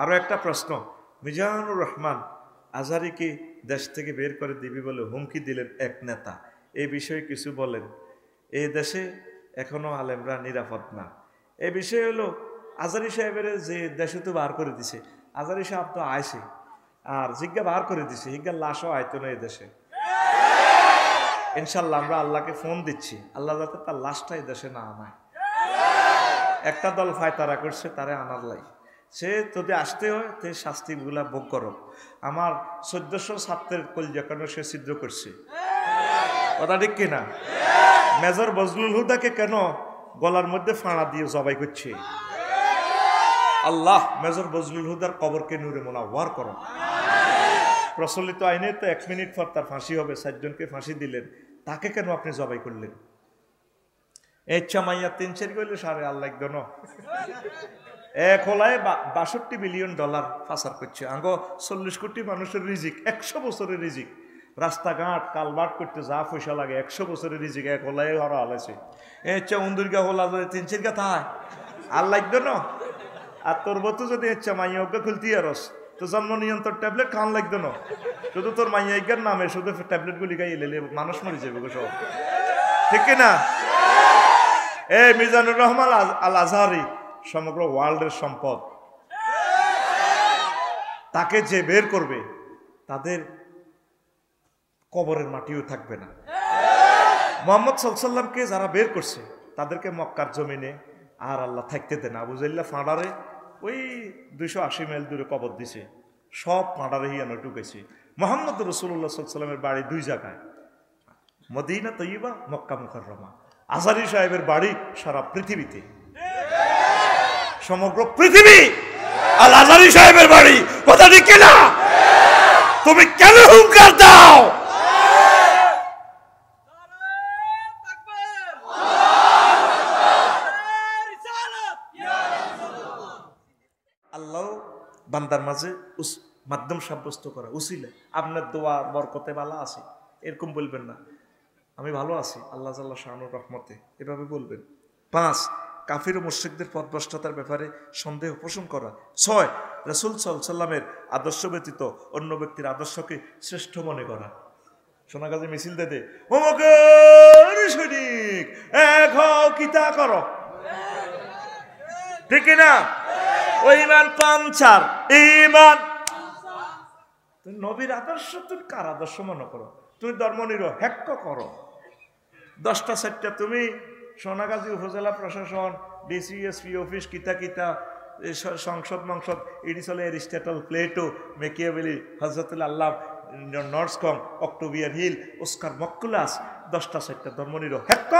আরো একটা প্রশ্ন, মিজানুর রহমান আজহারীকে দেশ থেকে বের করে দিবি বলে হুমকি দিলেন এক নেতা, এই বিষয়ে কিছু বলেন। এই দেশে এখনো আলেমরা নিরাপদ না। এই বিষয় হলো আজহারী সাহেবের যে দেশে তো বার করে দিছে, আজহারী সাহেব তো আইছে আর জিজ্ঞা বার করে দিছে, জিজ্ঞার লাশও আইতো না এই দেশে। ইনশাল্লাহ আমরা আল্লাহকে ফোন দিচ্ছি, আল্লাহ যাতে তার লাশটা এই দেশে না আনায়। একটা দল ফায়তারা করছে তারে আনার লাই, সে যদি আসতে হয় তে শাস্তিগুলা ভোগ করো। আমার 1400 ছাত্রের কলজা কেন সে ছিদ্র করছে, কথা ঠিক কিনা? মেজর বজলুল হুদাকে কেন গলার মধ্যে ফাঁড়া দিয়ে জবাই করছে? আল্লাহ মেজর বজলুল হুদার কবরকে নূরে মুনাওয়ার করো। প্রচলিত আইনে তো 1 মিনিট পর তার ফাঁসি হবে, 4 জনকে ফাঁসি দিলেন, তাকে কেন আপনি জবাই করলেন? ইচ্ছা মাইয়া 3-4 গেলে সারে আল্লাহ একজন এক হলায় $62 বিলিয়ন পাচার করছে। আঙ্গ 40 কোটি মানুষের রিজিক, 100 বছরের রিজিক, রাস্তাঘাট কালভার্ট করতে যা পয়সা লাগে 100 বছরের রিজিক এক হলায় হরা হালাইছে। ইচ্ছা উন্দুরগা হলা যদি 3-4 গা থায় আল্লাহ একজন। আর তোর বতু যদি ইচ্ছা মাইয়া ওকে খুলতি আরস তো জন্ম নিয়ন্ত্রণ ট্যাবলেট খান লাগতো না, শুধু তোর মাইয়া ইজ্ঞার নামে শুধু ট্যাবলেট গুলি খাই এলে মানুষ মরে যাবে সব, ঠিক না? এই মিজানুর রহমান আল আজহারী সমগ্র ওয়ার্ল্ডের সম্পদ, তাকে যে বের করবে তাদের কবরের মাটিও থাকবে না। মুহাম্মদ সাল্লাল্লাহু আলাইহি ওয়াসাল্লামকে যারা বের করছে তাদেরকে মক্কার জমিনে আর আল্লাহ থাকতে দেন। আবু জাহল ফাঁড়ারে ওই 280 মাইল দূরে কবর দিছে, সব ফাঁড়ারে হিয়ানো টুকেছে। মুহাম্মদ রাসূলুল্লাহ সাল্লাল্লাহু আলাইহি ওয়াসাল্লামের বাড়ি 2 জায়গায়, মদিনা তৈয়বা, মক্কা মুকাররমা। আজহারী সাহেবের বাড়ি সারা পৃথিবীতে, সমগ্র পৃথিবী আল আজহারী সাহেবের বাড়ি, কথা ঠিক কিনা? তুমি কেন হুঙ্কার দাও? আল্লাহ বান্দার মাঝে মাধ্যম সাব্যস্ত করা উসিলা, আপনার দোয়া বরকতে বালা আছে এরকম বলবেন না, আমি ভালো আছি আল্লাহ জাল্লা শানুর রহমতে, এভাবে বলবেন। 5 কাফির ও মুশরিকদের পথভ্রষ্টতার ব্যাপারে সন্দেহ পোষণ করা। 6 রাসূল সাল্লাল্লাহু আলাইহি ওয়াসাল্লামের আদর্শ ব্যতীত অন্য ব্যক্তির আদর্শকে শ্রেষ্ঠ মনে করা। সোনাগাজী মিছিল দে অমুকের সৈনিক এক হও কিতা করো, ঠিক না? ওই ইমান পাঞ্চার ইমান, তুমি নবীর আদর্শ তুমি কার আদর্শ মনে করো? তুমি ধর্মনিরপেক্ষ করো। 10টা 4টা তুমি সোনাগাজী উপজেলা প্রশাসন, ডিসিএসপি অফিস, কিতা কিতা সংসদ মংসদ, এটি চলে এরিস্টটল, প্লেটো, মেকিয়াভেলি, হযরতুল আল্লাহ, নর্সকম, অক্টোবিয়ার হিল, ওস্কার মক্কুলাস, 10টা 4টা ধর্মনিরপেক্ষ।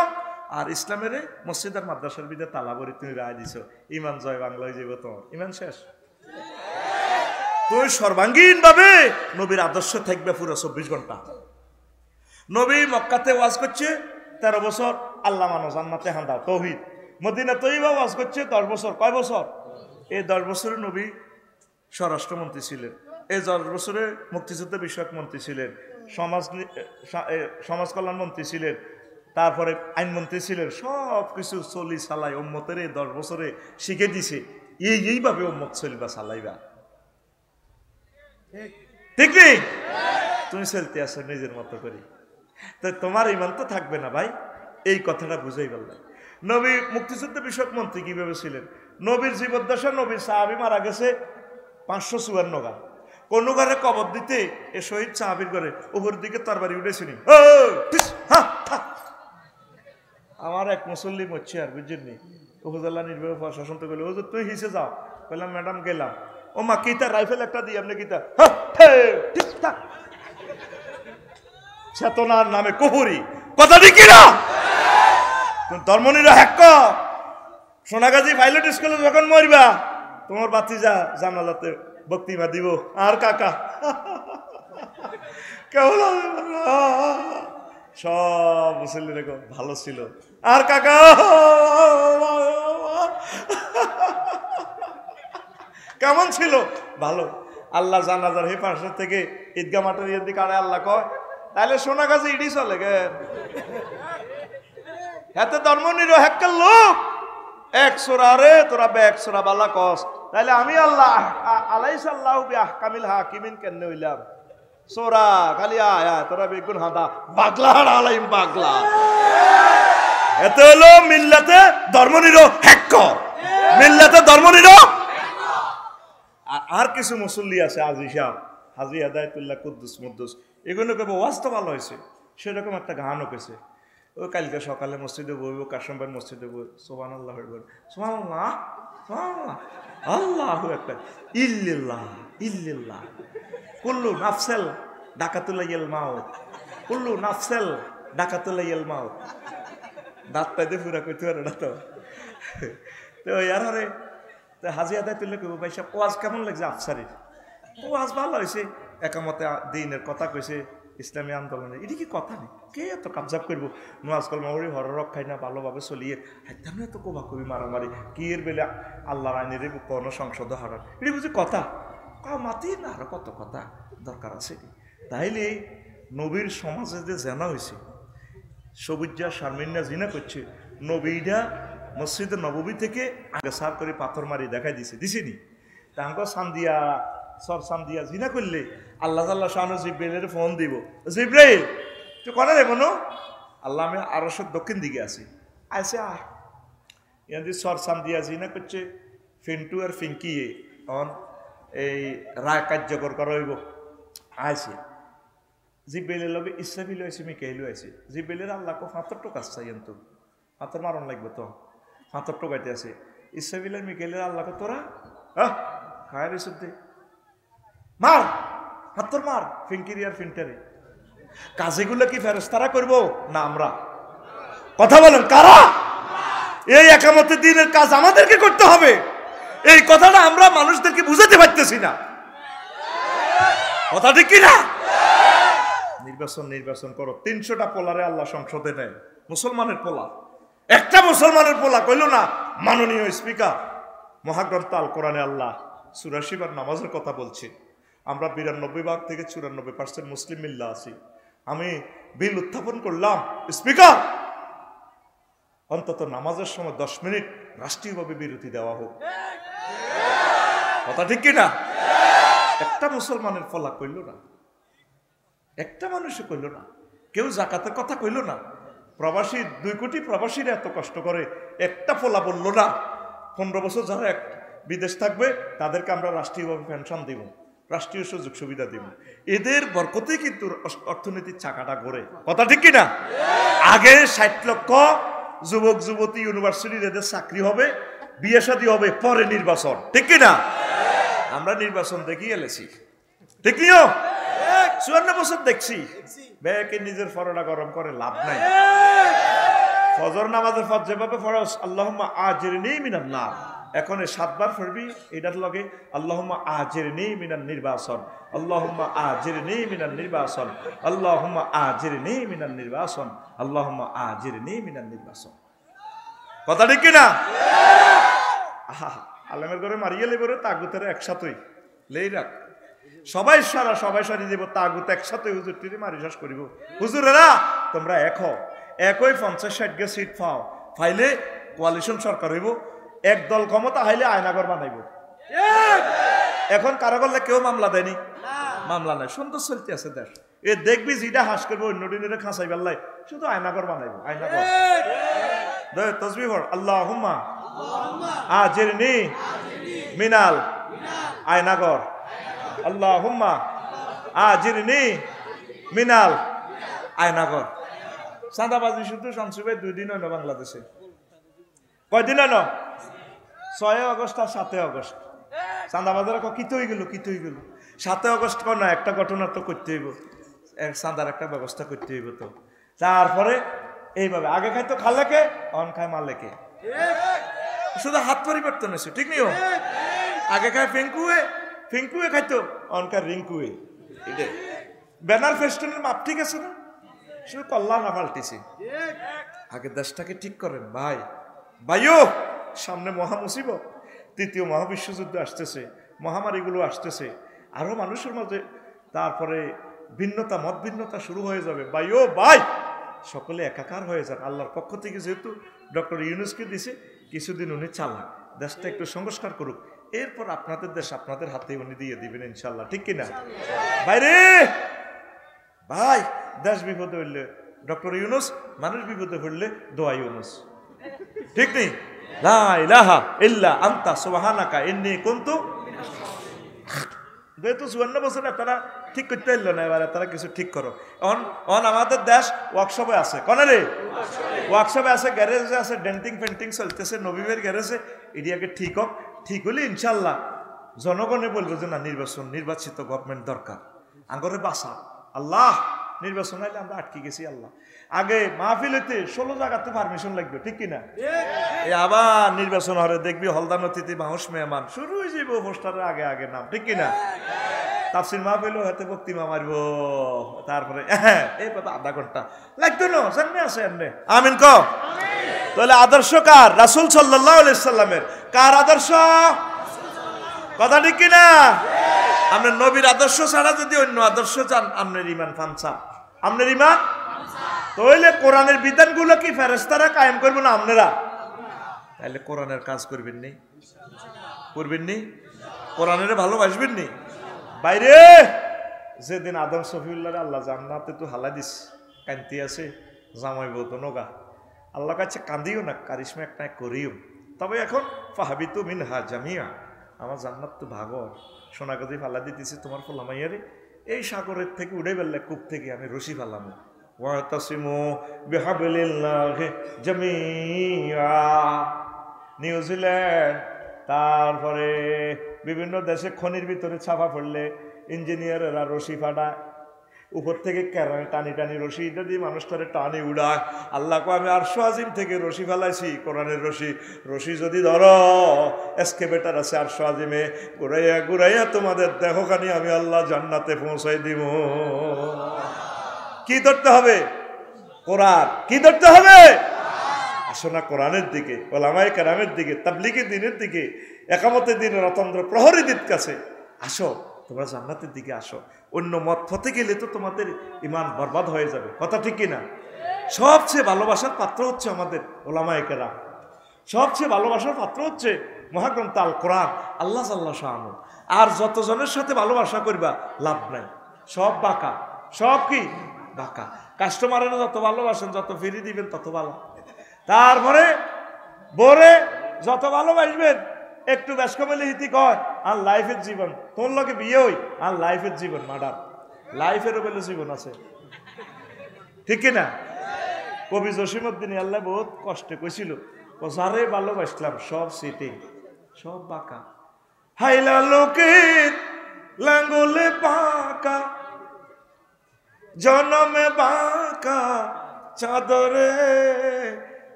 আর ইসলামের মসজিদ আর মাদ্রাসার বিদে তালাবরি তুমি রায় দিছো, ইমান জয় বাংলা হয়ে যাবে, তোমার ইমান শেষ। তুই সর্বাঙ্গীন ভাবে নবীর আদর্শ থাকবে পুরো 24 ঘন্টা। নবী মক্কাতে ওয়াজ করছে 13 বছর, আল্লাহ মানো জান্নাতে হান্দাও তৌহিদ। মদিনা তৈয়বা ওয়াজ করছে 10 বছর, কয় বছর? এই 10 বছরে নবী স্বরাষ্ট্রমন্ত্রী ছিলেন, এই 10 বছরে মুক্তিযুদ্ধ বিষয়ক মন্ত্রী ছিলেন, সমাজ কল্যাণ মন্ত্রী ছিলেন, তারপরে আইনমন্ত্রী ছিলেন, সব কিছু চলি চালাই উম্মতের এই 10 বছরে শিখে দিছে এইভাবে উম্মত চলবা চালাইবা, ঠিক নেই? তুমি চলতে আসো নিজের মতো করে, তো তোমার ইমান তো থাকবে না ভাই, এই কথাটা বুঝাই বললেন। নবী মুক্তিযুদ্ধ বিষয়ক মন্ত্রী কিভাবে ছিলেন? নবীর জীবদ্দশা নবীর সাহাবী মারা গেছে 554 গা, কোন ঘরে কবর দিতে এ শহীদ সাহাবীর ঘরে উপর দিকে তরবারি উঠেছিনি। আমার এক মুসল্লি মরছে আর বুঝছেননি, উপজেলা নির্বাহী প্রশাসন তো গেলে হুজুর তুই হিসে যাও, বললাম ম্যাডাম গেলাম। ও মা কিতা রাইফেল একটা দিই আপনি কিতা, চেতনার নামে কুফরি, কথা ঠিক কিনা? ধর্মনিরপেক্ষ। সোনাগাজী পাইলট স্কুলে যখন মরবা তোমার বাতিজা জানালাতে বক্তৃতা দিব, আর কাকা কেমন সব মুসল্লি দেখো ভালো ছিল, আর কাকা কেমন ছিল? ভালো। আল্লাহ জানাজার হে পাশে থেকে ঈদগা মাঠের ইয়ের দিকে আরে আল্লাহ কয়, তাহলে সোনাগাজী ইডি চলে গে হাতে ধর্মনিরপেক্ষ লোক। 100 রে তোরা 100 বালা কস, তাইলে আমি আল্লাহ আলাইসা আল্লাহু বিআহকামিল হাকিমিন কেন হইলাম? সোরা খালি আয়া তোরা বেগুন হাদা পাগলা আলাইম পাগলা। এত হলো মিল্লাতে ধর্মনিরো হ্যাক্ক, মিল্লাতে ধর্মনিরো। আর কিছু মুসল্লি আছে আজি সাহেব, হাজি হেদায়েতুল্লাহ কুদ্দুস মুদ্দুস, এগুলো কেবল ওয়াজ তো ভালো হয়েছে, সেরকম একটা গানও কেছে। ও কালকে সকালে মসজিদে বইব, কাশম ভাই মসজিদে বই, সুবহানাল্লাহ সুবহানাল্লাহ সুবহানাল্লাহ আল্লাহু আকবার ইল্লাল্লাহ ইল্লাল্লাহ কুল্লু নাফসেল ডাকাতুলাইয়াল মাউত, কুল্লু নাফসেল ডাকাতুলাইয়াল মাউত। দাঁত পাইতে পুরা কইতে পারে না তো। তো ইয়ার হরে হাজি হেদায়েতুল্লাহ কইব, ভাই সাহেব ওয়াজ কেমন লাগছে আফসারির? ওয়াজ ভালো হয়েছে, একামতে দিনের কথা কইছে, ইসলামী আন্দোলনে। এটা কি কথা নেই, কে এত কাবজাব করবো? নোয়াজ কল মাহরি হর রক্ষাই না ভালোভাবে চলিয়ে হাইতাম না তো কবা কবি মারামারি কি এর বেলে আল্লাহর আইনের কোনো সংসদ হারান, এটা বুঝি কথা? মাতি না আরো কত কথা দরকার আছে। তাইলে নবীর সমাজে যে জানা হয়েছে, সবুজা শারমিনা জিনা করছে, নবীরা মসজিদে নববী থেকে আগে সার করে পাথর মারি দেখাই দিছেনি তাঙ্ক সান্দিয়া সর সান্দিয়া জিনা করলে আল্লাহ তাল্লাহ শাহানু জিব্রাইলের ফোন দিব, জিব্রাইল তুই কনে দেব নো? আল্লাহ আমি আরশের দক্ষিণ দিকে আছি, আইসে ইয়াদি সর সান্দিয়া জিনা করছে ফিন্টু আর ফিঙ্কিয়ে অন এই রায় কার্যকর করা হইব। আইসে জিব্রাইলের লগে ইসরাফিল হয়েছে, মিকাইলও আছে। জিব্রাইলের আল্লাহকে ৭৫ কাজ চাই, তো পাথর মারণ লাগবে, তো ৭৫ গাইতে আছে। ইসরাফিলের মিকাইলের আল্লাহকে তোরা খায় রেসুদ দে মার, হাতর মার ফিঙ্কিরি আর ফিন্টারে। কাজেগুলো কি ফেরেশতারা করবো না আমরা? কথা বলেন কারা? এই একামতের দিনের কাজ আমাদেরকে করতে হবে, এই কথাটা আমরা মানুষদেরকে বুঝাতে পারতেছি না। কথা ঠিক কিনা? নির্বাচন করো, ৩০০টা পোলারে আল্লাহ সংসদে নেয়, মুসলমানের পোলা একটা মুসলমানের পোলা কইল না। মাননীয় স্পিকার, মহাগ্রন্থ আল কোরআনে আল্লাহ সূরা শিবার নামাজের কথা বলছে, আমরা ৯২ থেকে ৯৪% মুসলিম মিল্লা আছি। আমি বিল উত্থাপন করলাম, স্পিকার অন্তত নামাজের সময় 10 মিনিট রাষ্ট্রীয়ভাবে বিরতি দেওয়া হোক। কথা ঠিক কিনা? একটা মুসলমানের ফলা কইল না, একটা মানুষে কইল না, কেউ জাকাতের কথা কইল না। প্রবাসী 2 কোটি প্রবাসীরা এত কষ্ট করে, একটা ফলা বলল না। 15 বছর যারা বিদেশ থাকবে তাদেরকে আমরা রাষ্ট্রীয়ভাবে পেনশন দিব, রাষ্ট্রীয় সুযোগ সুবিধা দিব। এদের বরকতেই কিন্তু অর্থনীতির চাকাটা ঘোরে। কথা ঠিক কিনা? আগে 60 লক্ষ যুবক যুবতী ইউনিভার্সিটির এদের চাকরি হবে, বিয়ে শাদী হবে, পরে নির্বাচন। ঠিক কিনা? আমরা নির্বাচন দেখি এলেছি, ঠিক নিও 54 বছর দেখছি। ব্যাকে নিজের ফরটা গরম করে লাভ নাই। ফজর নামাজের ফরজ যেভাবে ফরজ, আল্লাহুম্মা আজিরনি মিনান নার, এখন 7 বার পড়বি এটার লগে আল্লাহুম্মা আজিরনি মিনান নির্বাসন, আল্লাহুম্মা আজিরনি মিনান নির্বাসন, আল্লাহুম্মা আজিরনি মিনান নির্বাসন, আল্লাহুম্মা আজিরনি মিনান নির্বাসন। কথা ঠিক কিনা? আহা আলেমের ঘরে মারিয়ে লেবরে তাগুতের একসাথেই লেই রাখ, সবাই সারি দেব, তাগুত একসাথে হুজুর টিরে মারি শেষ করিব। হুজুরেরা তোমরা একই 50-60 গে সিট পাও, ফাইলে কোয়ালিশন সরকার হইব, এক দল ক্ষমতা হাইলে আয়নাগর বানাইব। এখন কারা করলে কেউ মামলা দেয়নি, মামলা নাই, সুন্দর চলতে আছে দেশ। এ দেখবি যেটা হাস করবো অন্য দিনের খাঁচাই বেল্লাই শুধু আয়নাগর বানাইব, আয়নাগর। তসবিহ পড়, আল্লাহুম্মা আজিরনি মিনাল আয়নাগর, আল্লাহুম্মা আজিরনি মিনাল আয়নাগর। চাঁদাবাজি শুধু শামসুভাই 2 দিন হইল বাংলাদেশে। কয়দিন হইল? 6 আগস্ট আর 7 আগস্ট। চাঁদাবাজার কিত হয়ে গেল, 7 আগস্ট না একটা ঘটনা তো করতে হইব, চাঁদার একটা ব্যবস্থা করতে হইব। তো তারপরে এইভাবে আগে খাইতো খালেকে, অন খায় মালেকে, শুধু হাত পরিবর্তন হয়েছে। ঠিক নিও? আগে খায় ফিঙ্কুয়ে খাইতো, অন খায় রিঙ্কুয়ে। এটা ব্যানার ফেস্টুনের মাপ ঠিক আছে না? শুধু কল্যাণ না পাল্টেছে। আগে দেশটাকে ঠিক করেন ভাইও, সামনে মহামুসিবত, 3য় মহাবিশ্বযুদ্ধ আসতেছে, মহামারীগুলো আসতেছে, আরো মানুষের মাঝে তারপরে ভিন্নতা, মত ভিন্নতা শুরু হয়ে যাবে। ভাই সকলে একাকার হয়ে যান। আল্লাহর পক্ষ থেকে যেহেতু ডক্টর ইউনূসকে দিছে, কিছুদিন উনি চালাক, দেশটা একটু সংস্কার করুক, এরপর আপনাদের দেশ আপনাদের হাতে উনি দিয়ে দিবেন ইনশাল্লাহ, ঠিক কিনা? বাইরে ভাই, দেশ বিপদে হইলে ডক্টর ইউনুস, মানুষ বিপদে পড়লে দোয়া ইউনুস, ঠিক নেই? লা ইলাহা ইল্লা আনতা সুবহানাকা ইন্নী কুনতু। যেহেতু 54 বছরে তারা ঠিক করতে পারলো না, এবারে তারা কিছু ঠিক করো। অন আমাদের দেশ ওয়ার্কশপে আছে, কনে ওয়ার্কশপে আছে, গ্যারেজে আছে, ডেন্টিং পেন্টিং চলতেছে, নবীবের গ্যারেজে। এরিয়াকে ঠিক হোক, ঠিক হলে ইনশাল্লাহ জনগণে বলবো যে না, নির্বাচিত গভর্নমেন্ট দরকার, আঙ্গরে বাসা। আল্লাহ নির্বাচন হইলে আমরা আটকে গেছি। আল্লাহ আগে মাহফিল হইতে 16 জায়গাতে পারমিশন লাগবে, ঠিক কিনা? আবার নির্বাচন হলে দেখবি হলদান অতিথি মানুষ মেহমান শুরু হয়ে যাবো, পোস্টারের আগে আগে নাম, ঠিক কিনা? তাফসির মাহফিল হয়তো বক্তৃতা মারবো, তারপরে এই বাবা আধা ঘন্টা লাগতো না, সামনে আছে এমনি। আমিন ক। তাহলে আদর্শ কার? রাসূল সাল্লাল্লাহু আলাইহি সাল্লামের। কার আদর্শ? কথা ঠিক কিনা? আপনার নবীর আদর্শ ছাড়া যদি অন্য আদর্শ চান, আপনার ইমান ফানসা, আপনার ইমান। তাহলে কোরআনের বিধানগুলো কি ফেরেশতারা কায়েম করবে না আপনারা? তাহলে কোরআনের কাজ করবেন নি, করবেন নি, কোরআনের ভালোবাসবেন নি। বাইরে যেদিন আদম সফিউল্লাহ আল্লাহ জান্নাতে তো হালা দিস, কান্তি আছে জামাই বউ তো নগা, আল্লাহ কাছে কান্দিও না, কারিশমা একটা করিও। তবে এখন ফাহাবিতু মিনহা জামিয়া, আমার জান্নাত তো ভাগর, সোনা গদি ফালা দিতেছি তোমার ফলামাইয়ারে, এই সাগরের থেকে উড়ে বেললে কূপ থেকে আমি রশি ফালাম। ওয়াতাসিমু বিহাবলিল্লাহি জামিয়া। নিউজিল্যান্ড, তারপরে বিভিন্ন দেশে খনির ভিতরে ছাপা পড়লে ইঞ্জিনিয়ারেরা রশি ফাটায়, উপর থেকে টানি টানি রশি দিয়ে মানুষ করে টানি উড়ায়। আল্লাহকে আমি আরশ আজিম থেকে রশি ফেলাইছি, কোরআনের রশি। রশি যদি ধরো, এসকেভেটার আছে আরশ আজিমে, ঘুরাইয়া ঘুরাইয়া তোমাদের দেহখানি আমি আল্লাহ জান্নাতে পৌঁছাই দিব। কি ধরতে হবে? কোরআন। কি ধরতে হবে? আসো না কোরআনের দিকে, ওলামায়ে কেরামের দিকে, তাবলীগের দিনের দিকে, একামতের দিনের অতন্দ্র প্রহরীদের কাছে আসো, তোমরা জান্নাতের দিকে আসো। অন্য মত পথে গেলে তো তোমাদের ইমান বরবাদ হয়ে যাবে, কথা ঠিক কিনা? সবচেয়ে ভালোবাসার পাত্র হচ্ছে আমাদের ওলামায়ে কেরাম, সবচেয়ে ভালোবাসার পাত্র হচ্ছে মহাগ্রন্থ আল কোরআন, আল্লাহ জাল্লা শাআনু। আর যতজনের সাথে ভালোবাসা করবা লাভ নাই, সব বাঁকা, সব কি বাঁকা। কাস্টমারের যত ভালোবাসেন, যত ফিরি দিবেন তত ভালো। তারপরে বরে যত ভালোবাসবেন, একটু বেশ কমেলে হিতি কয় আর লাইফের জীবন, তোর লোকে বিয়ে হই আর লাইফের জীবন মাডার, লাইফেরও বেলে জীবন আছে, ঠিক কিনা? কবি জসিমউদ্দিন আল্লাহ বহুত কষ্টে কইছিল, যারে ভালোবাসলাম সব সিটিং, সব বাঁকা। হাইলা লোকের লাঙ্গলে বাঁকা, জনমে বাঁকা চাদরে,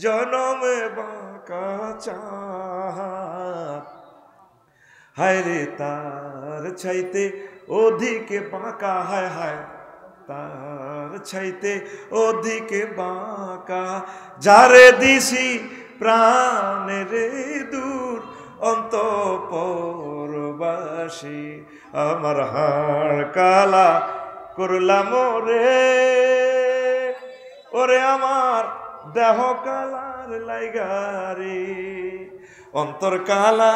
জনমে বাঁকা চাঁদ। হায় রে তার চাইতে অধিকে বাঁকা, হায় হায় তার চাইতে অধিকে বাঁকা, যারে দিছি প্রাণের দূর অন্তঃপরবাসী, আমার হাড় কালা করলাম রে, ওরে আমার দেহ কালার লাইগারে, অন্তর কালা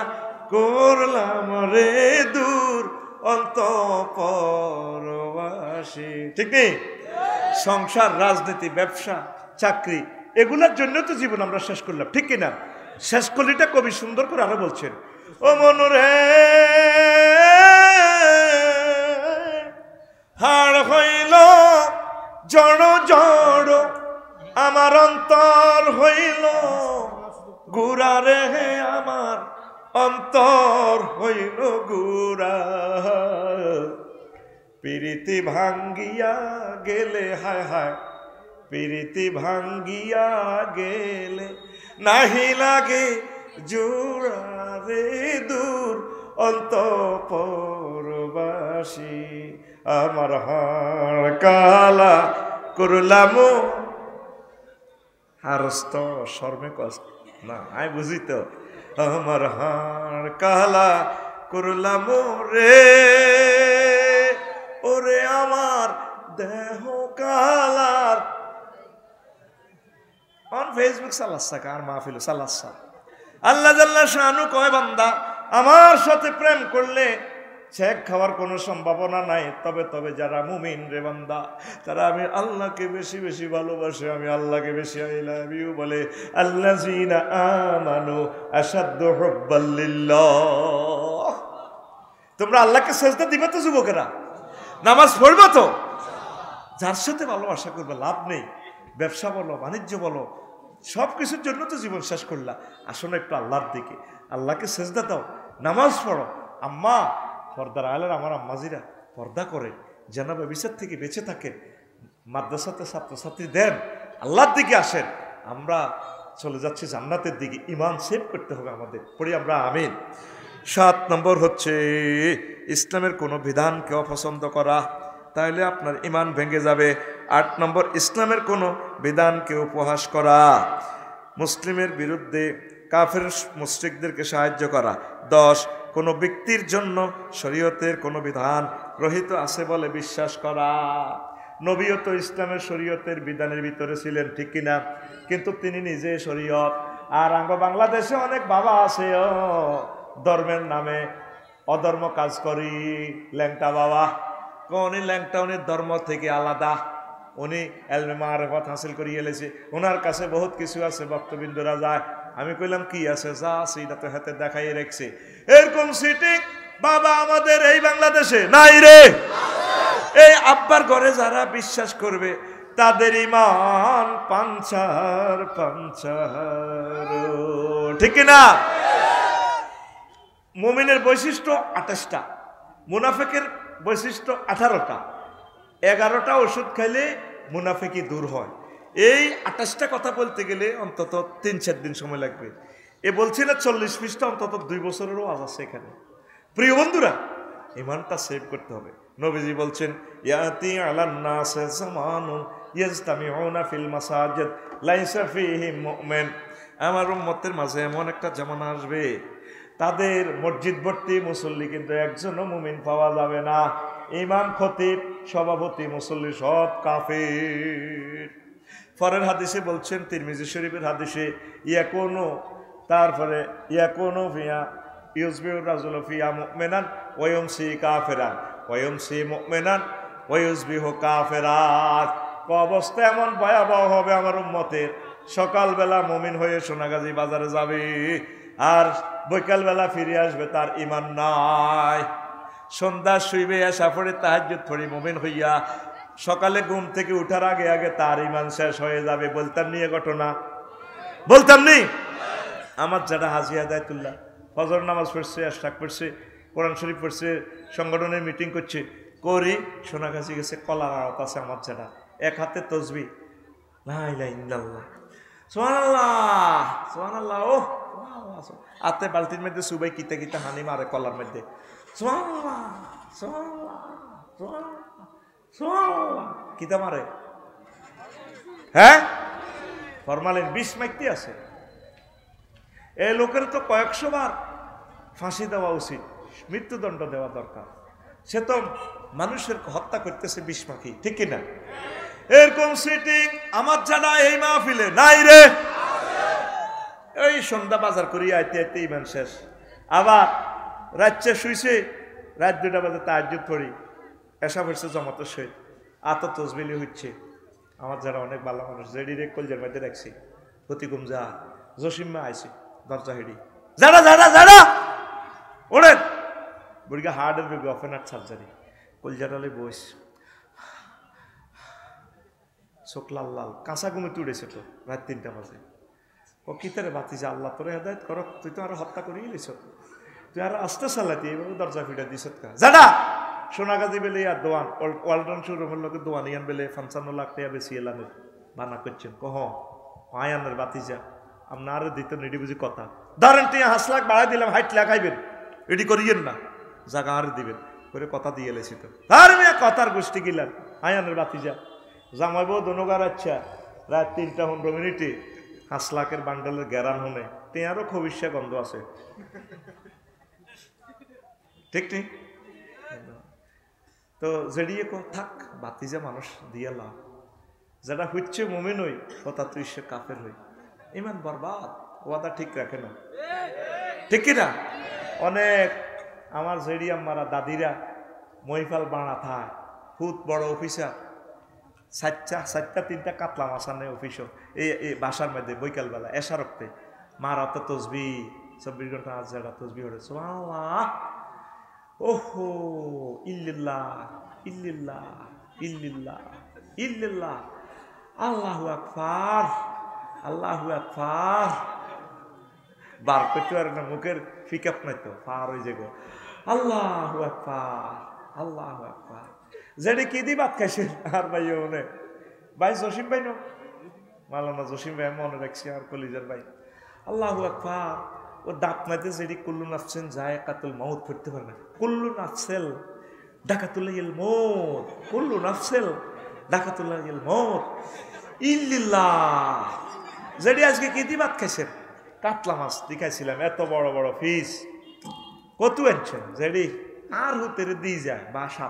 করলাম রে দূর অন্তঃপরবাসী, ঠিক নেই? সংসার, রাজনীতি, ব্যবসা, চাকরি, এগুলোর জন্য তো জীবন আমরা শেষ করলাম, ঠিক কিনা? শেষ কলিটা কবি সুন্দর করে আরো বলছেন, ও মনরে হাড় হইল জড় জড়, আমার অন্তর হইল গুড়া রে, আমার অন্তর হইল গুড়া। প্রীতি ভাঙ্গিয়া গেলে, হায় হায় প্রীতি ভাঙ্গিয়া গেলে, নাহি লাগে জোড়া রে দূর অন্তঃপরবাসী, আমার হাড় কালা করলাম। হারস্ত শর্মে কষ্ট না, আই বুঝি তো, আমার হাড় কালা করলাম রে, ওরে আমার দেহ কালার। অন ফেসবুক সালাসা কার মাহফিল সালাসা, আল্লাহ জাল্লা শানু কয় বান্দা আমার সাথে প্রেম করলে ছেক খাওয়ার কোনো সম্ভাবনা নাই। তবে যারা মুমিন রে বান্দা, তারা আমি আল্লাহকে বেশি বেশি ভালোবাসে, আমি আল্লাহকে বেশি আই লাভ ইউ বলে। আল্লাযীনা আমানু আশাদ্দু হুব্বাল লিল্লাহ। তোমরা আল্লাহকে সেজদা দিবে তো যুবকেরা, নামাজ পড়বে তো। যার সাথে ভালোবাসা করবে লাভ নেই। ব্যবসা বলো, বাণিজ্য বলো, সব কিছুর জন্য তো জীবন শেষ করলা। আসো না একটু আল্লাহর দিকে, আল্লাহকে সেজদা দাও, নামাজ পড়ো। আম্মা পর্দার আলের আমার আম্মাজিরা পর্দা করে, যেন ব্যভিচার থেকে বেঁচে থাকেন, মাদ্রাসাতে ছাত্রছাত্রী দেন, আল্লাহর দিকে আসেন। আমরা চলে যাচ্ছি জান্নাতের দিকে। ইমান সেভ করতে হবে আমাদের, পড়ি আমরা আমিন। 7 নম্বর হচ্ছে ইসলামের কোনো বিধানকে অপছন্দ করা, তাহলে আপনার ইমান ভেঙে যাবে। 8 নম্বর ইসলামের কোনো বিধানকে উপহাস করা, মুসলিমের বিরুদ্ধে কাফের মুশরিকদেরকে সাহায্য করা। 10 কোনো ব্যক্তির জন্য শরীয়তের কোনো বিধান রহিত আছে বলে বিশ্বাস করা। নবীও তো ইসলামের শরীয়তের বিধানের ভিতরে ছিলেন, ঠিক কিনা? কিন্তু তিনি নিজে শরীয়ত। আর বাংলাদেশে অনেক বাবা আছে ধর্মের নামে অধর্ম কাজ করি। ল্যাংটা বাবা, উনি ল্যাংটা, উনি ধর্ম থেকে আলাদা, উনি এলমে মারিফত হাসিল করিয়ে এলেছে, ওনার কাছে বহুত কিছু আছে, ভক্তবৃন্দরা যায়। আমি কইলাম কি আছে? যা আছে এটা তো হাতে দেখাই রাখছে। এরকম সিটিং বাবা আমাদের এই বাংলাদেশে নাই রে। এই আব্বার ঘরে যারা বিশ্বাস করবে তাদের ইমান পাঞ্চার পাঞ্চার, ঠিক না? মুমিনের বৈশিষ্ট্য 28টা, মুনাফিকের বৈশিষ্ট্য 18টা। 11টা ওষুধ খাইলে মুনাফিকি দূর হয়। এই 28টা কথা বলতে গেলে অন্তত 3-4 দিন সময় লাগবে। এ বলছি না 40 পৃষ্ঠা, অন্তত 2 বছরেরও আজ আছে এখানে। প্রিয় বন্ধুরা, ইমানটা সেভ করতে হবে। নবীজি বলছেন, ইয়াতি আলান নাস জামানুন ইয়াজতামিউনা ফিল মাসাজিদ লাইসা ফীহি মুমিন। আমার উম্মতের মাঝে এমন একটা জামানা আসবে, তাদের মসজিদ ভর্তি মুসল্লি কিন্তু একজনও মুমিন পাওয়া যাবে না। ইমাম, খতিব, সভাপতি, মুসল্লি সব কাফির। পরের হাদিসে বলছেন, তিরমিজি শরীফের হাদিসে, ইয়াকুনু, তারপরে ইয়াকুনু ফিয়া ইউসবিহু রাজুলু ফিয়া মুমিনান ওয়া ইউমসি কাফিরান ওয়া ইউমসি মুমিনান ওয়া ইউসবিহু কাফিরান। অবস্থা এমন ভয়াবহ হবে আমার উম্মতের, সকালবেলা মুমিন হয়ে সোনাগাজী বাজারে যাবে, আর বৈকালবেলা ফিরে আসবে তার ইমান নাই। সন্ধ্যা শুইবে, আসা পড়ে তাহাজ্জুদ পড়ে মুমিন হইয়া, সকালে ঘুম থেকে উঠার আগে আগে তার ইমান শেষ হয়ে যাবে। বলতাম নিয়ে ঘটনা, বলতাম নি? আমার যারা হাজি আদায়তুল্লাহ ফজর নামাজ পড়ছে, আশরাক পড়ছে, কোরআন শরীফ পড়ছে, সংগঠনের মিটিং করছে, করি সোনাগাছি গেছে, কলার আড়ত আছে আমার যারা, এক হাতে তসবি, লা ইলাহা ইল্লাল্লাহ, সুবহানাল্লাহ সুবহানাল্লাহ, ও আতে বালতির মধ্যে সুবাই কিতা কিতা হানি মারে কলার মধ্যে, সুবহানাল্লাহ সুবহানাল্লাহ সুবহানাল্লাহ সুবহানাল্লাহ, কিতা মারে? হ্যাঁ, ফরমালিন 20 মাইকটি আছে। এই লোকের তো কয়েকশো বার ফাঁসি দেওয়া উচিত, মৃত্যুদণ্ড দেওয়া দরকার। সে তো মানুষের হত্যা করতেছে 20 মাখি, ঠিক কিনা? এরকম সিটিং আমার জানা এই মাহফিলে নাই রে। এই সন্ধ্যা বাজার করি আইতে আইতে ইমান শেষ, আবার রাত্রে শুইছে, রাত 2টা বাজে তাহাজ্জুদ পড়ি, এসা পড়ছে জমাতের সহিত, আত তসবিলি হচ্ছে। আমার যারা অনেক ভালো মানুষ, জেডি রে কলজের মধ্যে রাখছি, প্রতিকুম যা জসিম্মা আইছে দরজা হেডি, যারা যারা যারা ওড়েন, বুড়িগা হার্টের রোগী, ওপেন হার্ট সার্জারি, কলজাটালে বইস, চোখ লাল লাল, কাঁচা ঘুমে তুড়েছে তো রাত 3টা বাজে। ও কিতারে বাতি যা, আল্লাহ তোরে হেদায়েত করো, তুই তো আরো হত্যা করিয়ে লিছ, তুই আরো আস্তে চালাতি, এইভাবে দরজা ফিটা দিছ কা যারা সোনাগাজী বেলে আর দোয়ান ওয়ালটন শোরুমের লোকের দোয়ান ইয়ান বেলে 55 লাখ টাকা বেশি এলানের বানা করছেন, কহ আয়ানের বাতি যা আপনার দিত নিডি বুঝি কথা ধরেন, তুই 5 লাখ বাড়াই দিলাম, 60 লাখ খাইবেন, এটি করিয়েন না, জায়গা আর দিবেন করে কথা দিয়ে এলেছি তো। আর মেয়ে কথার গোষ্ঠী গিলাম, আয়ানের বাতি যা জামাইব দনগার, আচ্ছা রাত 3টা 15 মিনিটে 5 লাখের বান্ডেলের গ্যারান হনে, তেয়ারও খবিষ্যা গন্ধ আছে, ঠিক ঠিক। তো জেডিয়ে থাক বাতি যা মানুষ দিয়া লাভ, যেটা হচ্ছে মুমিন হই কথা তুই সে কাফের হই, ইমান বরবাদ, ওয়াদা ঠিক রাখে না, ঠিক কিনা? অনেক আমার জেডি আম্মারা দাদিরা মহিফাল বানা থায় খুব বড় অফিসার চারটা তিনটা কাতলা মাছ আনে অফিসও এই বাসার মধ্যে বৈকালবেলা এসা রক্তে মারা তো তসবি 24 ঘন্টা আজ যারা তসবি হরে সুবহানাল্লাহ ওহো ইল্লিল্লাহ ইল্লিল্লাহ ইল্লিল্লাহ ইল্লিল্লাহ আল্লাহু আকবার আল্লাহু আকবার বার করতে পারে না মুখের ফিকাপ নাই তো পার হয়ে যাবো আল্লাহু আকবার আল্লাহু আকবার যেটা কি দি ভাত খাইছেন আর ভাই মনে ভাই জসিম ভাই মালানা জসিম ভাই মনে রাখছি আর কলিজার ভাই আল্লাহু আকবার ও দাঁত নাইতে যেটি কুল্লু নাফসেন যায় কাতুল মাউত করতে পারে না কুল্লু নাফসেল ডাকাতুল্লাহিল মউত কুল্লু নাফসেল ডাকাতুল্লাহিল মউত ইল্লিল্লাহ যেটি আজকে কি দি ভাত খাইছেন কাতলা মাছ দেখাইছিলাম এত বড় বড় ফিস কত আনছেন যেটি আর হুতের দিয়ে যায় বাসা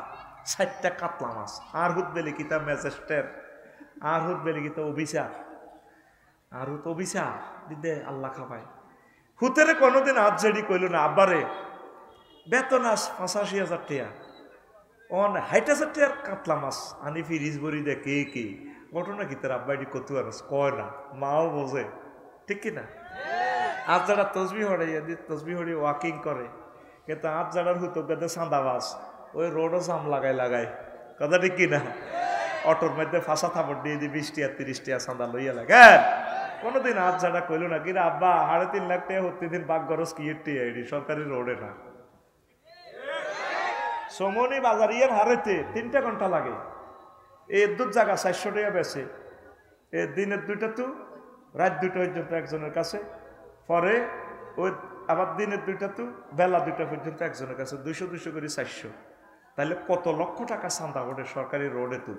60টা কাতলা মাছ আর হুত বেলে কিতা ম্যাজিস্ট্রেট আর হুত বেলে কিতা অভিশাপ আর হুত অভিশাপ দিদে আল্লাহ খাবায় হুতেরে কোনোদিন হাত জেডি কইল না আব্বারে বেতন আস 85,000 টাকা অন 60,000 টাকার কাতলা মাছ আনি ফিরিজ ভরি দে কে কে ঘটনা কি তার আব্বাইটি কত আর কয় না মাও বোঝে ঠিক কিনা আজ যারা তসবি হড়ে ওয়াকিং করে কিন্তু আজ যারার হুতো গেতে সান্দাবাস ওই রোডও জাম লাগাই কথা ঠিক কিনা অটোর মধ্যে ফাঁসা থাপড় দিয়ে দিই 20 টাকা 30 টাকা সান্দা লইয়া লাগে কোনোদিন আজ যারা কইল না কিনা আব্বা 3.5 লাখ টাকা প্রতিদিন বাঘ গরজ কি সরকারি রোডে না সমনি বাজারিয়ার হারেতে 3টা ঘন্টা লাগে এই দুধ জায়গা 400 টাকা বেছে এই দিনের 2টা তো রাত 2টা পর্যন্ত একজনের কাছে পরে ওই আবার দিনের 2টা তো বেলা 2টা পর্যন্ত একজনের কাছে 200 করে 400 তাহলে কত লক্ষ টাকা চান্দা ওঠে সরকারি রোডে তো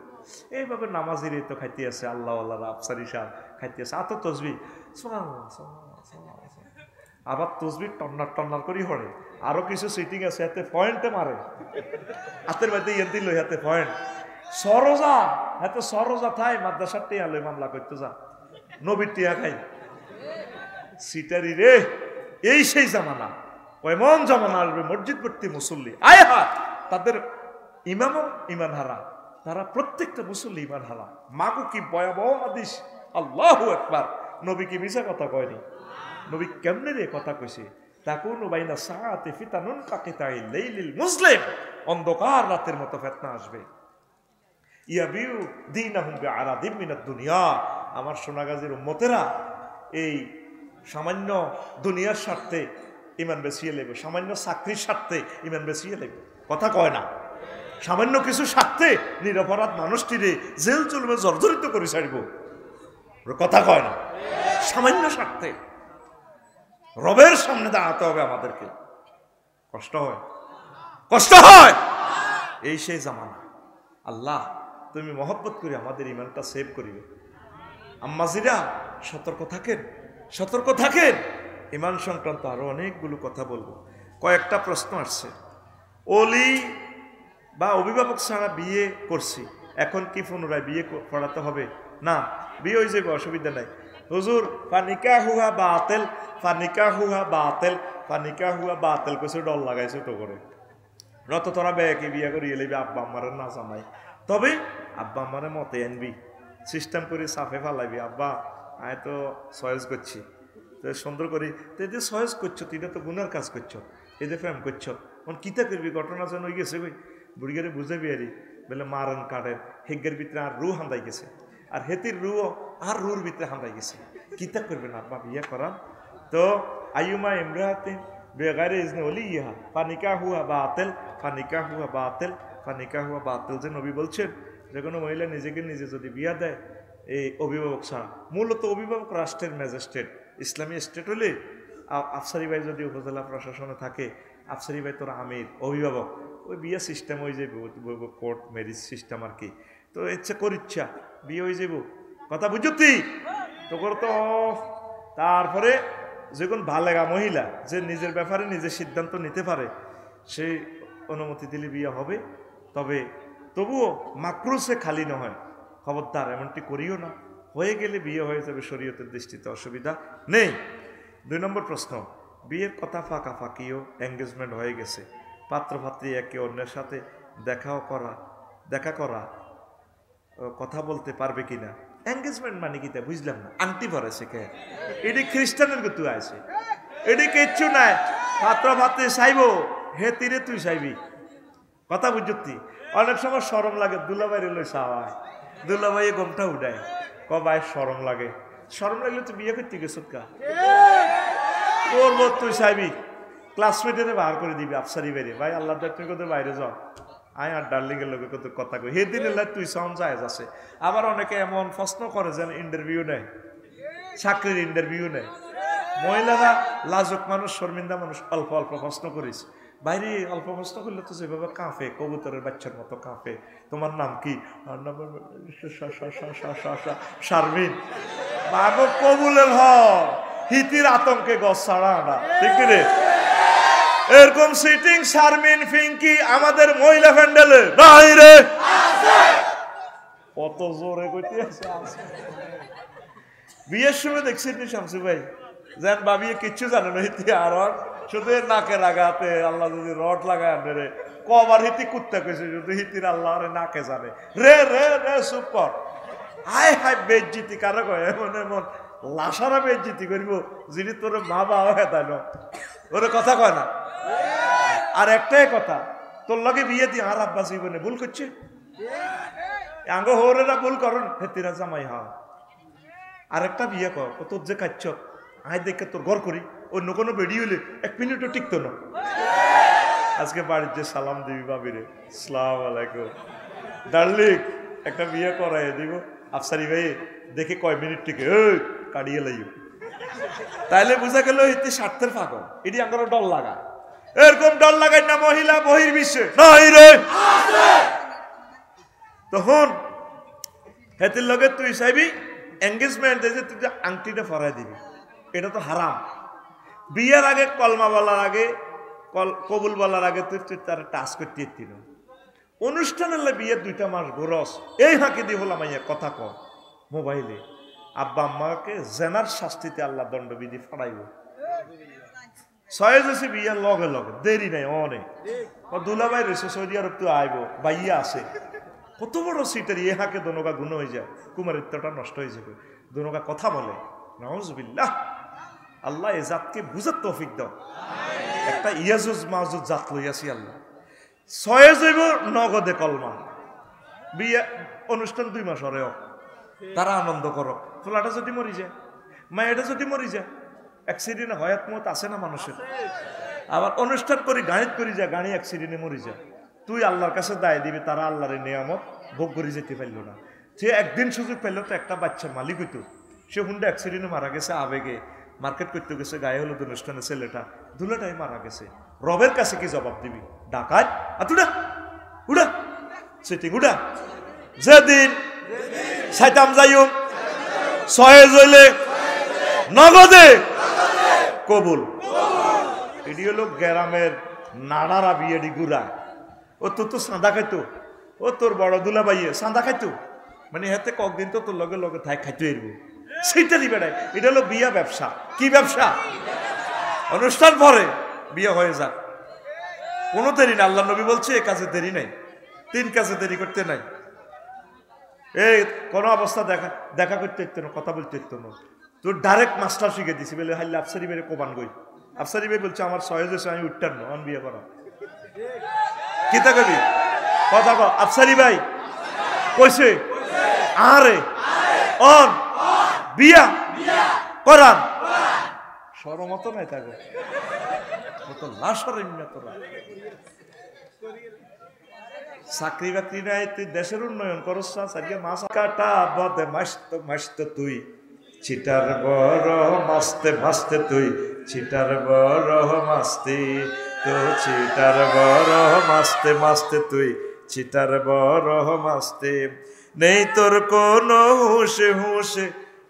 এইভাবে নামাজির তো খাইতে আছে আল্লাহ আল্লাহ আফসারি সাহ খাইতে আছে আত তসবি আবার তসবি টন্নার করি হরে আরো কিছু সিটিং আছে হাতে পয়েন্টে মারে হাতের মধ্যে ইয়ে দিল হাতে পয়েন্ট সরোজা হাতে সরোজা থাই মাদ্রাসার টিয়া লই মামলা করতে যা নবীর টিয়া খাই সিটারি রে এই সেই জামানা কেমন জামানা আসবে মসজিদ ভর্তি মুসল্লি আয় হা তাদের ইমামও ইমান হারা তারা প্রত্যেকটা মুসল্লি ইমান হারা মাগু কি ভয়াবহ হাদিস আল্লাহু আকবার নবী কি মিছা কথা কয়নি নবী কেমনে রে কথা কইছে তাকুনু বাইনা সাআতি ফিতানুন কাকিতাইল লাইলিল মুসলিম অন্ধকার রাতের মতো ফিতনা আসবে ইয়াবিউ দীনাহুম বিআরাদিম মিনাদ দুনিয়া আমার সোনাগাজীর উম্মতেরা এই সামান্য দুনিয়ার স্বার্থে ইমান বেচিয়ে লেবে সামান্য চাকরির স্বার্থে ইমান বেচিয়ে লেবে কথা কয় না সামান্য কিছু স্বার্থে নিরপরাধ মানুষটিরে জেল চলবে জর্জরিত করে ছাড়ব কথা কয় না সামান্য স্বার্থে রবের সামনে দাঁড়াতে হবে আমাদেরকে কষ্ট হয় এই সেই জামানা আল্লাহ তুমি মহব্বত করে আমাদের ইমানটা সেভ করিবে আম্মাজিরা সতর্ক থাকেন ইমান সংক্রান্ত আরো অনেকগুলো কথা বলবো কয়েকটা প্রশ্ন আসছে ওলি বা অভিভাবক ছাড়া বিয়ে করছি এখন কি পুনরায় বিয়ে পড়াতে হবে না বিয়ে হয়ে যাবে অসুবিধা নাই হুজুর ফানিকা হুয়া বাতেল কিছু ডর লাগাইছে তো করে নত তোরা বেয়াকে বিয়ে করিয়ে লিবি আব্বা আম্মারের না জানাই তবে আব্বা আম্মারে মতে আনবি সিস্টেম করে সাফে ফালাইবি আব্বা আমি তো চয়েস করছি তো সুন্দর করি তো এদের চয়েস করছো তুই তো গুনার কাজ করছো এদের প্রেম করছো কিতা করবি ঘটনা যেন হয়ে গেছে ভাই বুড়িগারে বুঝাবি আরি বলে মারন কাটের হেগের ভিতরে আর রু হান্দাই গেছে আর হেতির রুও আর রুর ভিতরে হান্দাই গেছে কিতা করবেন আব্বা বিয়ে করান তো আয়ুমা ইমরাতিন বেগারে ইজনে ওলি ইহা ফানিকা হুয়া বাতিল যে নবী বলছেন যে কোনো মহিলা নিজেকে নিজে যদি বিয়া দেয় এই অভিভাবক ছাড়া মূলত অভিভাবক রাষ্ট্রের ম্যাজিস্ট্রেট ইসলামী স্টেট হলে আফসারি ভাই যদি উপজেলা প্রশাসনে থাকে আফসারি ভাই তোর আমির অভিভাবক ওই বিয়ে সিস্টেম হয়ে যাবে কোর্ট ম্যারেজ সিস্টেম আর কি তো ইচ্ছা করিচ্ছা বিয়ে হয়ে যাব কথা বুঝতি তোর তো তারপরে যখন ভালেগা মহিলা যে নিজের ব্যাপারে নিজের সিদ্ধান্ত নিতে পারে সেই অনুমতি দিলে বিয়ে হবে তবে তবুও মাকরুসে খালি নয় খবরদার এমনটি করিও না হয়ে গেলে বিয়ে হয়ে যাবে শরীয়তের দৃষ্টিতে অসুবিধা নেই 2 নম্বর প্রশ্ন বিয়ের কথা ফাঁকাফাঁকিও এঙ্গেজমেন্ট হয়ে গেছে, পাত্রপাত্রী একে অন্যের সাথে দেখা করা কথা বলতে পারবে কিনা। এঙ্গেজমেন্ট মানে কি তা বুঝলাম না। আংটি পরেছে কে? এটি খ্রিস্টানের গতু আছে, এটি কিচ্ছু নাই। পাত্রপাত্রী চাইব, হে তীরে তুই চাইবি, কথা বুঝতি। অনেক সময় শরম লাগে, দুলাভাইরে লই চাওয়ায়, দুলাভাইয়ে গমটা উঠায়, ভাই শরম লাগে। শরম লাগলে তুই বিয়ে করতে গেছ কা? করবো তুই চাইবি, ক্লাসমেটের বার করে দিবি আফসারি বাইরে, ভাই আল্লাহ তুমি কোথাও বাইরে যাও, আয় আর ডার্লিং এর লোকের কত কথা কই, সেদিন তুই সাউন্ড জায়েজ আছে। আবার অনেকে এমন প্রশ্ন করে যেন ইন্টারভিউ নেয়, চাকরির ইন্টারভিউ নেয়। মহিলারা লাজুক মানুষ, শর্মিন্দা মানুষ, অল্প অল্প প্রশ্ন করিস। বাইরে অল্প প্রশ্ন করলে তো যেভাবে কাঁপে, কবুতরের বাচ্চার মতো কাঁপে। তোমার নাম কি? শারমিন। মাগো কবুলের হিতির আতঙ্কে গছ ছাড়া না, ঠিক রে? এরকম সিটিং শারমিন ফিঙ্কি আমাদের মহিলা প্যান্ডেলে নাই রে, কত জোরে কইতে আছে। বিয়ের সময় দেখছি শামসু ভাই যেন ভাবিয়ে কিচ্ছু জানে না, হিতি আর শুধু নাকে লাগাতে আল্লাহ যদি রড লাগায় আনে রে, কবার হিতি কুত্তা কইছে, শুধু হিতির আল্লাহ রে নাকে জানে রে রে রে চুপ কর। হায় হায় বেজ্জিতি কারো কয়, এমন এমন লাশারা বেজ্জিতি করিব যিনি তোর মা বাবা হেতাই ন, ওরে কথা কয় না। আর একটাই কথা, তোর লগে বিয়ে দিয়ে আর আব্বা জীবনে ভুল করছে, আঙ্গ হরেরা ভুল করন হেতিরা জামাই হা। আর একটা বিয়ে কর, তোর যে খাচ্ছ আয় দেখে তোর ঘর করি, অন্য কোনো বেড়ি হইলে 1 মিনিটও টিকতো না। আজকে বাড়ির যে সালাম দিবি বাবিরে, আসসালামু আলাইকুম ডার্লিং, একটা বিয়ে করাই দিব আফসারি ভাই, দেখে কয় মিনিট টিকে কাটিয়ে লাইও, তাইলে বুঝা গেল এতে স্বার্থের পাগল। এটি আমার ডর লাগা, এরকম ডর লাগাই না মহিলা বহির্বিশ্বে নাই রে। তখন হেতির লগে তুই চাইবি এঙ্গেজমেন্ট যে তুই যে আংটিটা ফরাই দিবি, এটা তো হারাম। বিয়ের আগে কলমা বলার আগে, কবুল বলার আগে তুই তার টাচ করতে দিন। অনুষ্ঠান হলে বিয়ের 2টা মাস গোরস, এই হাঁকি দিয়ে হলাম কথা কর মোবাইলে, আব্বা আম্মাকে জেনার শাস্তিতে আল্লাহ দণ্ডবিধি ফাড়াইব। ছয়েছে বিয়ার লগে লগে দেরি নাই, অনেক দুলাভাই রয়েছে সৌদি আরব, তো আইব বাইয়া আছে, কত বড় সিটের এ হাঁকে দনকা গুণ হয়ে যায়, কুমারিত্বটা নষ্ট হয়ে যাবে, দনকা কথা বলে। নাউজুবিল্লাহ, আল্লাহ এ জাতকে বুঝার তৌফিক দাও। একটা ইয়াজুজ মাহুজ জাত লইয়াছি আল্লাহ। 6 যাইব নগদে কলমা, বিয়ে অনুষ্ঠান 2 মাস হরে, তারা আনন্দ করো। ফোলাটা যদি মরি যায়, মায়েটা যদি মরি যায়, অ্যাক্সিডেন্ট হয়াত মত আছে না মানুষের। আবার অনুষ্ঠান করি গাড়িত করি যায়, গাড়ি অ্যাক্সিডেন্টে মরি যায়, তুই আল্লাহর কাছে দায় দিবি, তারা আল্লাহর নিয়ামত ভোগ করে যেতে পারল না। সে একদিন সুযোগ পেল তো একটা বাচ্চার মালিক হইতো, সে হুন্ডা অ্যাক্সিডেন্টে মারা গেছে আবেগে, মার্কেট করতে গেছে, গায়ে হলুদ অনুষ্ঠানে ছেলেটা দুলাটাই মারা গেছে। রবের কাছে কি জবাব দিবি? ডাকাত আতুডা উড়া সেটিং উড়া। যেদিন সাইতাম যাইও 6 জইলে নগদে কবুল। এটি হলো গ্রামের নাড়ারা বিয়েডি গুড়া। ও তোর তো সাঁদা খাইতো, ও তোর বড় দুলা বাইয়ে সাঁদা খাইতো, মানে হাতে কয়েকদিন তো তোর লগে লগে থাই খাইতে এরবো, সেইটারই বেড়ায়। এটা হলো বিয়া ব্যবসা। কি ব্যবসা? অনুষ্ঠান পরে বিয়ে হয়ে যাক, কোনো দেরি না। আল্লাহ নবী বলছে এ কাজে দেরি নাই, 3 কাজে দেরি করতে নাই। এই কোনো অবস্থা দেখা করতে ইত্য না, কথা বলতে ইত্য না, তোর ডাইরেক্ট মাস্টার শিখে দিছি বলে হাইলে আফসারি বেড়ে কোবান গই। আফসারি ভাই বলছে আমার 6 হয়েছে, আমি উঠতাম না, অন বিয়ে করা কিতা কবি কথা কো। আফসারি ভাই কইছে আরে অন বিয়া করান, সরমত নাই তাকে, কত লাশরের না তোরা। চাকরি বাকরি নাই, তুই দেশের উন্নয়ন করস না, সারিয়ে মাছ কাটা বদে মাসতে তুই চিটার বড় মাসতে মাসতে তুই চিটার বড় মাসতে তো চিটার বড় মাসতে মাসতে তুই চিটার বড় মাসতে। নেই তোর কোনো হুঁশে হুঁশে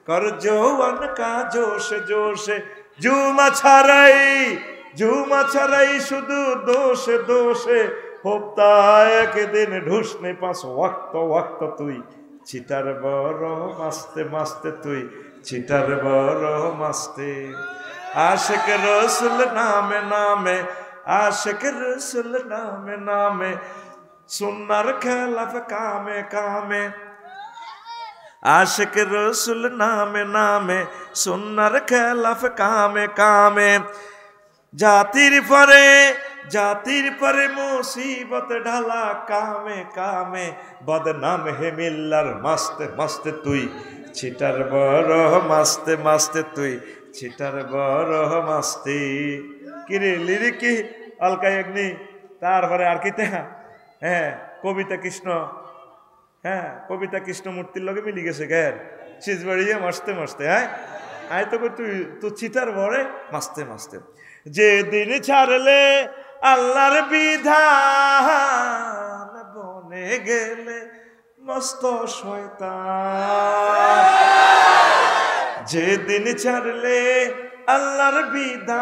কর জওয়ান কা জোশে জোশে, জুমা ছাড়াই শুধু দোষে দোষে হোতা একদিন ঢুসনে 5 ওয়াক্ত তুই চিটার বড় মাসতে মাসতে তুই চিটার বড় মাসতে। आशिक रसूल नामे नामे आशिक रसूल नामे नामे सुन्नर खिलाफ कामे कामे आशिक रसूल नामे नामे सुन्नर खिलाफ कामे कामे जातिर परे मुसीबत ढाला कामे कामे बदनाम हे मिल्लार मस्त मस्त तुई छिटार बड़ मस्ते मस्ते तुई छिटार बड़ मस्ती किरे लिरिक की अलका अग्नि तारपरे आर किता হ্যাঁ কবিতা কৃষ্ণ হ্যাঁ কবিতা কৃষ্ণ মূর্তির লগে মিলি গেছে গায়ের চিজ বাড়িয়ে মাসতে মাসতে হ্যাঁ আয় তো তুই তো চিতার ভরে মাসতে মাসতে যেদিন ছাড়লে আল্লাহর বিধান বনে গেলে মস্ত শয়তান যেদিন ছাড়লে আল্লাহর বিধান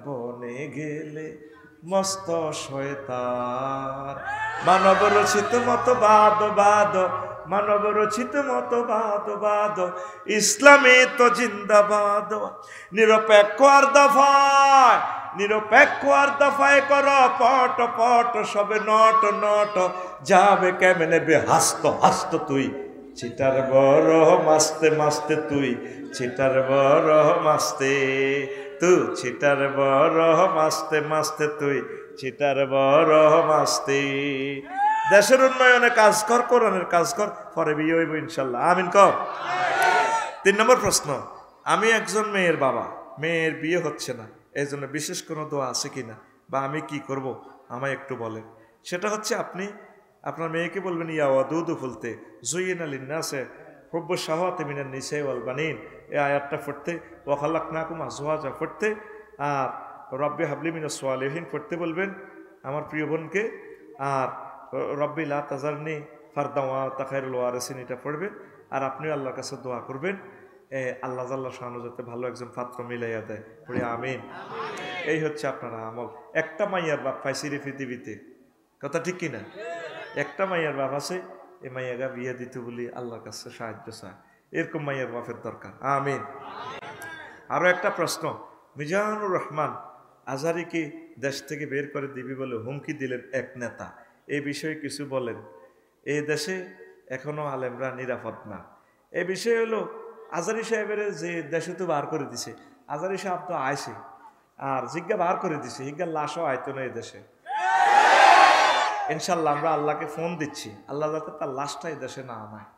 বনে গেলে মস্ত শয়তান মানব রচিত মতবাদ মানব রচিত মতবাদ ইসলামে তো জিন্দাবাদ নিরপেক্ষ আর দফায় কর পট পট সবে নট নট যাবে কেমনে বে হাস্ত তুই চিটার বড় মাস্তে মাস্তে তুই চিটার বড় মাস্তে তু চিটার বড় মাস্তে মাস্তে তুই চিটার বড় মাস্তে দেশের উন্নয়নে কাজ কর কোরআনের কাজ কর পরে বিয়ে হইব ইনশাল্লাহ আমিন কর 3 নম্বর প্রশ্ন আমি একজন মেয়ের বাবা মেয়ের বিয়ে হচ্ছে না এই জন্য বিশেষ কোনো দোয়া আছে কিনা বা আমি কি করব আমায় একটু বলেন সেটা হচ্ছে আপনি আপনার মেয়েকে বলবেন ইয়া ওয়াদুদু ফুলতে জুইনা লিন্নাসে হুব্বু শাহাওয়াতি মিনান নিসাই ওয়াল বানিন এই আয়াতটা পড়তে ওয়া খালাকনাকুম আজওয়াজা পড়তে আর রব্বি হাবলি মিনাস সালিহিন পড়তে বলবেন আমার প্রিয় বোনকে আর রব্বি লা তাজারনি ফারদা ওয়া তাখাইরুল ওয়ারিসিন এটা পড়বেন আর আপনিও আল্লাহর কাছে দোয়া করবেন আল্লাহ জাল্লা শানু যাতে ভালো একজন পাত্র মিলাইয়া দেয় পড়ি আমিন এই হচ্ছে আপনার আমল একটা মাইয়ার বাপ পাইছি রে পৃথিবীতে কথা ঠিক কিনা একটা মাইয়ার বাপ আছে এই মাইয়াগা বিয়ে দিতে বলি আল্লাহর কাছে সাহায্য চায় এরকম মাইয়ার বাপের দরকার আমিন আরো একটা প্রশ্ন মিজানুর রহমান আজহারিকে দেশ থেকে বের করে দিবি বলে হুমকি দিলেন এক নেতা এই বিষয়ে কিছু বলেন এই দেশে এখনো আলেমরা নিরাপদ না এই বিষয় হলো আজহারি সাহেবের যে দেশে তো বার করে দিছে আজহারি সাহেব তো আইছে আর জিজ্ঞা বার করে দিছে জিজ্ঞার লাশও আইতো না এই দেশে ইনশাল্লাহ আমরা আল্লাহকে ফোন দিচ্ছি আল্লাহ যাতে তার লাশটা এই দেশে না আনায়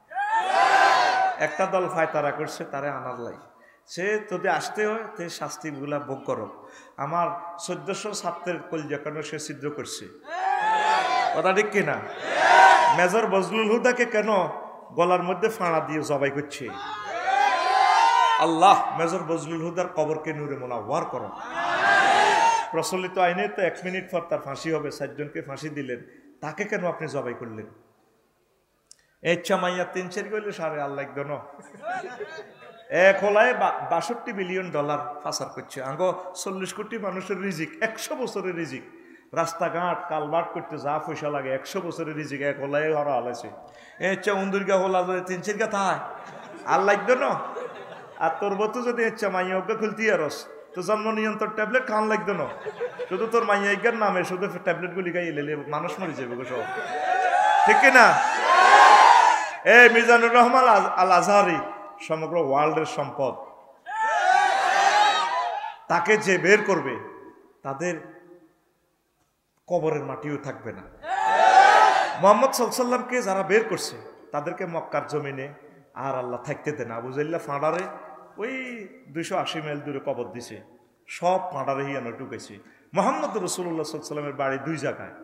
একটা দল ফায়তারা করছে তারে আনার লাই সে যদি আসতে হয় তে শাস্তিগুলা ভোগ করো আমার 1400 ছাত্রের কলজাকানো সে ছিদ্র করছে কথা ঠিক কিনা মেজর বজলুল হুদাকে কেন গলার মধ্যে ফাঁড়া দিয়ে জবাই করছে আল্লাহ মেজর বজলুল হুদার কবরকে নূরে মুনাওয়ার করো প্রচলিত আইনে তো 1 মিনিট পর তার ফাঁসি হবে 4 জনকে ফাঁসি দিলেন তাকে কেন আপনি জবাই করলেন ইচ্ছা মাইয়া 3-4 কইলে সারে আল্লাহ একদম এক হলায় 62 বিলিয়ন ডলার পাচার করছে আঙ্গ 40 কোটি মানুষের রিজিক 100 বছরের রিজিক রাস্তাঘাট কালভার্ট করতে যা পয়সা লাগে 100 বছরের রিজিক এক হলায় হারা হালাইছে ইচ্ছা উন্দুরগা হলা যদি 3-4 গা থায় আল্লাহ একদম আর তোর বতু যদি ইচ্ছা মাইয়া ওকে খুলতি আরস তো জন্ম নিয়ন্ত্রণ ট্যাবলেট খান লাগতো না শুধু তোর মাইয়া ইজ্ঞার নামে শুধু ট্যাবলেট গুলি খাইয়ে লেলে মানুষ মরে যাবে গো সব ঠিক কিনা মিজানুর রহমান আল আজহারি সমগ্র ওয়ার্ল্ডের সম্পদ তাকে যে বের করবে তাদের কবরের মাটিও থাকবে না মুহাম্মদ সাল্লাল্লাহু আলাইহি ওয়াসাল্লামকে যারা বের করছে তাদেরকে মক্কার জমিনে আর আল্লাহ থাকতে দেন আবু জাহল ফাঁড়ারে ওই 280 মাইল দূরে কবর দিছে সব ফাঁড়ারে হিয়ানো ঢুকেছে মুহাম্মদ রাসূলুল্লাহ সাল্লাল্লাহু আলাইহি ওয়াসাল্লামের বাড়ি 2 জায়গায়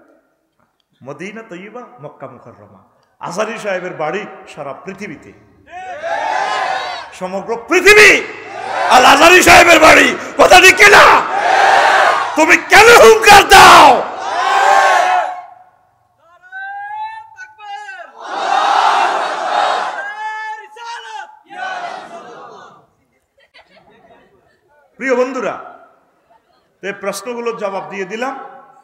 মদিনা তৈয়বা মক্কা মুকাররমা আজহারি সাহেবের বাড়ি সারা পৃথিবীতে সমগ্র পৃথিবী আল আজহারি সাহেবের বাড়ি কথা ঠিক কিনা তুমি কেন হুঙ্কার দাও প্রিয় বন্ধুরা এই প্রশ্নগুলোর জবাব দিয়ে দিলাম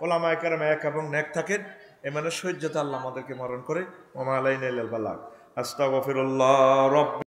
ওলামায়ে কেরাম এক এবং নেক থাকেন এমন সহ্যতা আল্লাহ আমাদেরকে মরণ করে ওয়া মা আলাইনা ইল্লাল বালাগ আস্তাগফিরুল্লাহ রাব্বি